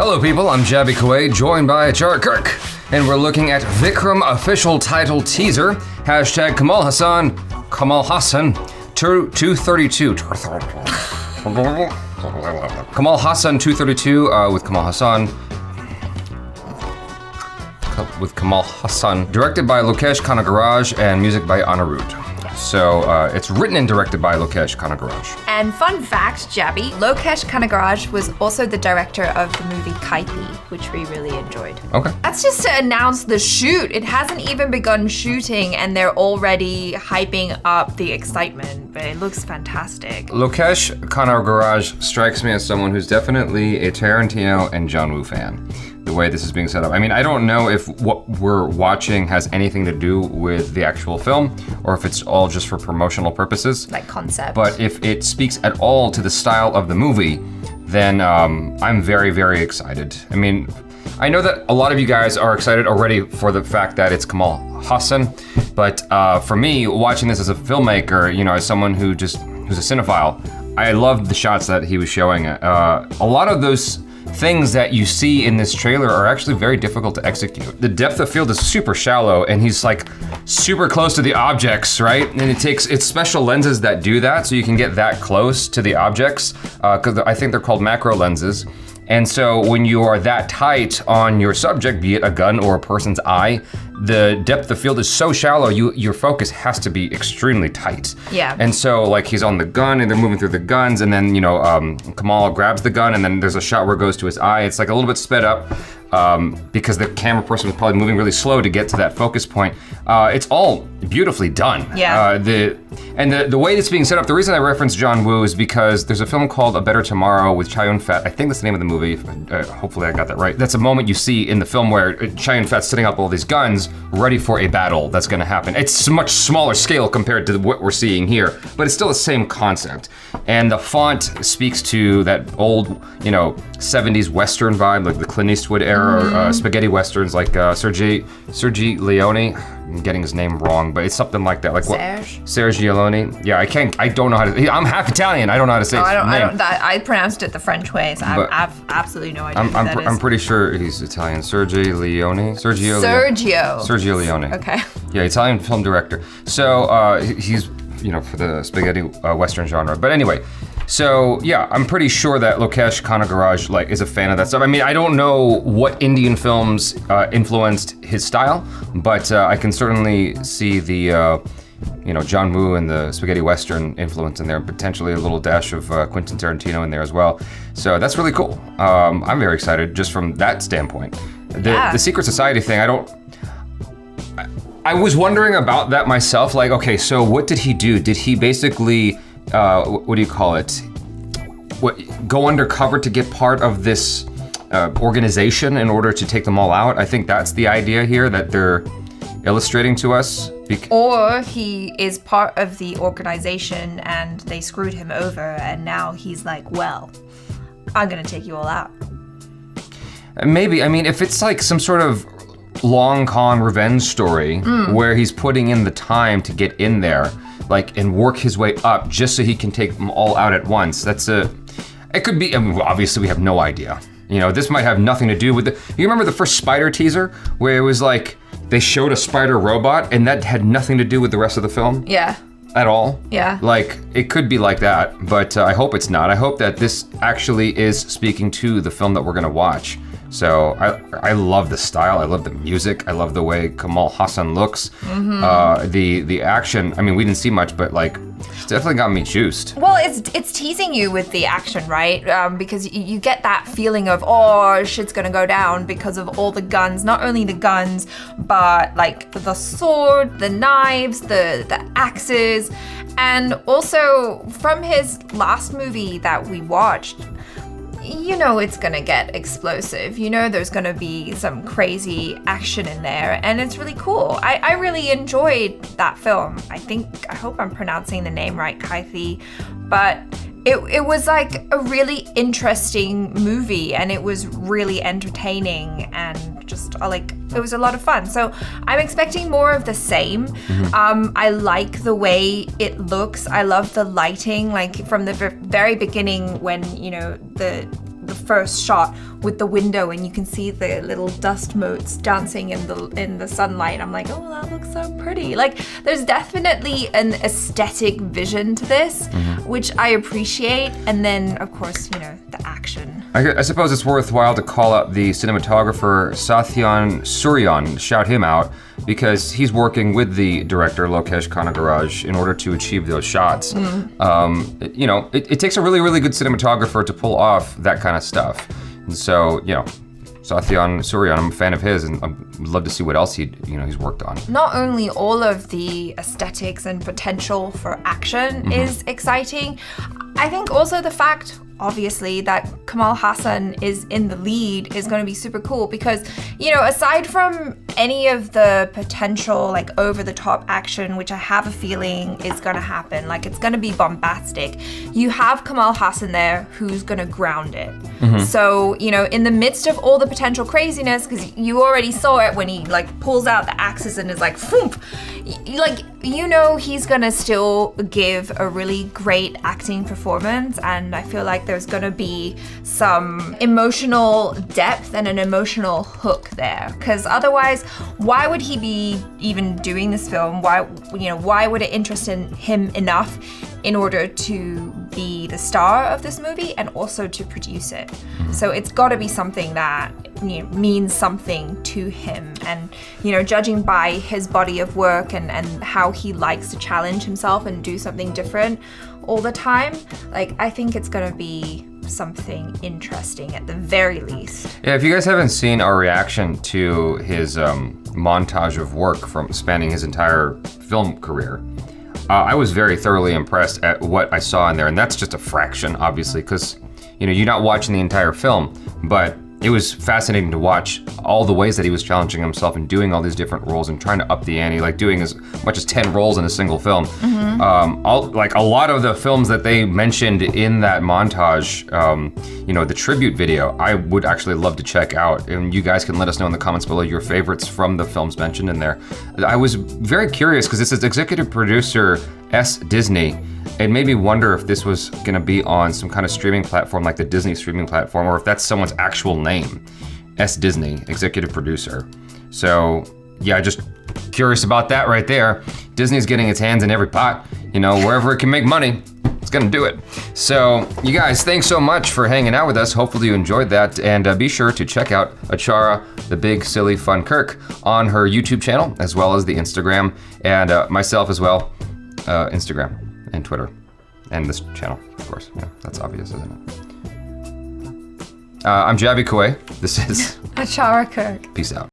Hello people, I'm Jaby Koay, joined by Achara Kirk, and we're looking at VIKRAM official title teaser, hashtag Kamal Haasan 232. Kamal Haasan 232 with Kamal Haasan, directed by Lokesh, Kanagaraj, and music by Anirudh. So it's written and directed by Lokesh, Kanagaraj. And fun fact, Jaby, Lokesh Kanagaraj was also the director of the movie Kaippi, which we really enjoyed. Okay. That's just to announce the shoot. It hasn't even begun shooting and they're already hyping up the excitement, but it looks fantastic. Lokesh Kanagaraj strikes me as someone who's definitely a Tarantino and John Woo fan. The way this is being set up. I mean, I don't know if what we're watching has anything to do with the actual film or if it's all just for promotional purposes. Like concept. But if it speaks at all to the style of the movie, then I'm very, very excited. I mean, I know that a lot of you guys are excited already for the fact that it's Kamal Haasan, but for me, watching this as a filmmaker, you know, as someone who's a cinephile, I loved the shots that he was showing. A lot of those things that you see in this trailer are actually very difficult to execute. The depth of field is super shallow and he's like super close to the objects, right? And it's special lenses that do that so you can get that close to the objects, because I think they're called macro lenses. And so when you are that tight on your subject, be it a gun or a person's eye, the depth of field is so shallow, your focus has to be extremely tight. Yeah. And so like he's on the gun and they're moving through the guns and then, you know, Kamal grabs the gun and then there's a shot where it goes to his eye. It's like a little bit sped up because the camera person was probably moving really slow to get to that focus point. It's all beautifully done. Yeah. The way it's being set up, the reason I referenced John Woo is because there's a film called A Better Tomorrow with Chow Yun-fat. I think that's the name of the movie. Hopefully I got that right. That's a moment you see in the film where Chow Yun-fat's setting up all these guns ready for a battle that's gonna happen. It's a much smaller scale compared to what we're seeing here, but it's still the same concept. And the font speaks to that old, you know, 70s Western vibe, like the Clint Eastwood era, spaghetti Westerns like Sergio Leone. I'm getting his name wrong, but it's something like that. Like Serge Leone. Yeah, I don't know how to, I'm half Italian, I don't know how to say his name. I pronounced it the French way, so I have absolutely no idea who that is. I'm pretty sure he's Italian. Sergio Leone. Sergio Leone. Okay. Yeah, Italian film director. So he's, you know, for the spaghetti Western genre. But anyway, so yeah, I'm pretty sure that Lokesh Kanagaraj like is a fan of that stuff. I mean, I don't know what Indian films influenced his style, but I can certainly see the you know, John Woo and the spaghetti Western influence in there, and potentially a little dash of Quentin Tarantino in there as well. So that's really cool. I'm very excited just from that standpoint. The Secret Society thing, I was wondering about that myself. Like, okay, so what did he do? Did he basically, what do you call it? Go undercover to get part of this organization in order to take them all out? I think that's the idea here that they're illustrating to us. Or he is part of the organization and they screwed him over and now he's like, well, I'm gonna take you all out. Maybe, I mean, if it's like some sort of long con revenge story where he's putting in the time to get in there, like, and work his way up just so he can take them all out at once. It could be, I mean, obviously we have no idea. You know, this might have nothing to do with you remember the first Spider teaser where it was like, they showed a spider robot and that had nothing to do with the rest of the film? Yeah. At all? Yeah. Like, it could be like that, but I hope it's not. I hope that this actually is speaking to the film that we're gonna watch. So I love the style, I love the music, I love the way Kamal Haasan looks. The action, I mean, we didn't see much, but like, it's definitely got me juiced. Well, it's teasing you with the action, right? Because you get that feeling of, oh, shit's gonna go down because of all the guns, not only the guns, but like the sword, the knives, the axes, and also from his last movie that we watched, you know it's gonna get explosive. You know there's gonna be some crazy action in there, and it's really cool. I really enjoyed that film. I hope I'm pronouncing the name right, Kaippi, but it was like a really interesting movie, and it was really entertaining, and just like it was a lot of fun. So I'm expecting more of the same. I like the way it looks. I love the lighting, like from the very beginning when, you know, the first shot with the window, and you can see the little dust motes dancing in the sunlight. I'm like, oh, that looks so pretty. Like, there's definitely an aesthetic vision to this, which I appreciate. And then, of course, you know, the action. I suppose it's worthwhile to call out the cinematographer Satyan Suryan, shout him out, because he's working with the director Lokesh Kanagaraj in order to achieve those shots. You know, it takes a really, really good cinematographer to pull off that kind of stuff. And so, you know, Satyan Suryan, I'm a fan of his, and I'd love to see what else he's worked on. Not only all of the aesthetics and potential for action is exciting, I think also the fact, obviously, that Kamal Haasan is in the lead is going to be super cool because, you know, aside from any of the potential like over-the-top action, which I have a feeling is going to happen, like it's going to be bombastic, you have Kamal Haasan there who's going to ground it. So, you know, in the midst of all the potential craziness, because you already saw it when he like pulls out the axes and is like, "Foomp," like, you know, he's going to still give a really great acting performance, and I feel like there's gonna be some emotional depth and an emotional hook there. Because otherwise, why would he be even doing this film? Why would it interest him enough in order to be the star of this movie and also to produce it? So it's got to be something that, you know, means something to him. And, you know, judging by his body of work and how he likes to challenge himself and do something different all the time, like, I think it's gonna be something interesting at the very least. Yeah, if you guys haven't seen our reaction to his montage of work from spanning his entire film career, I was very thoroughly impressed at what I saw in there, and that's just a fraction, obviously, because, you know, you're not watching the entire film, but it was fascinating to watch all the ways that he was challenging himself and doing all these different roles and trying to up the ante, like doing as much as 10 roles in a single film. Like a lot of the films that they mentioned in that montage, you know, the tribute video, I would actually love to check out. And you guys can let us know in the comments below your favorites from the films mentioned in there. I was very curious because this is executive producer S. Disney. It made me wonder if this was gonna be on some kind of streaming platform like the Disney streaming platform, or if that's someone's actual name. S. Disney, executive producer. So yeah, just curious about that right there. Disney's getting its hands in every pot, you know, wherever it can make money, it's gonna do it. So you guys, thanks so much for hanging out with us. Hopefully you enjoyed that, and be sure to check out Achara, the big silly fun Kirk, on her YouTube channel, as well as the Instagram, and myself as well, Instagram and Twitter, and this channel, of course. Yeah, that's obvious, isn't it? I'm Jaby Koay. This is Achara Kirk. Peace out.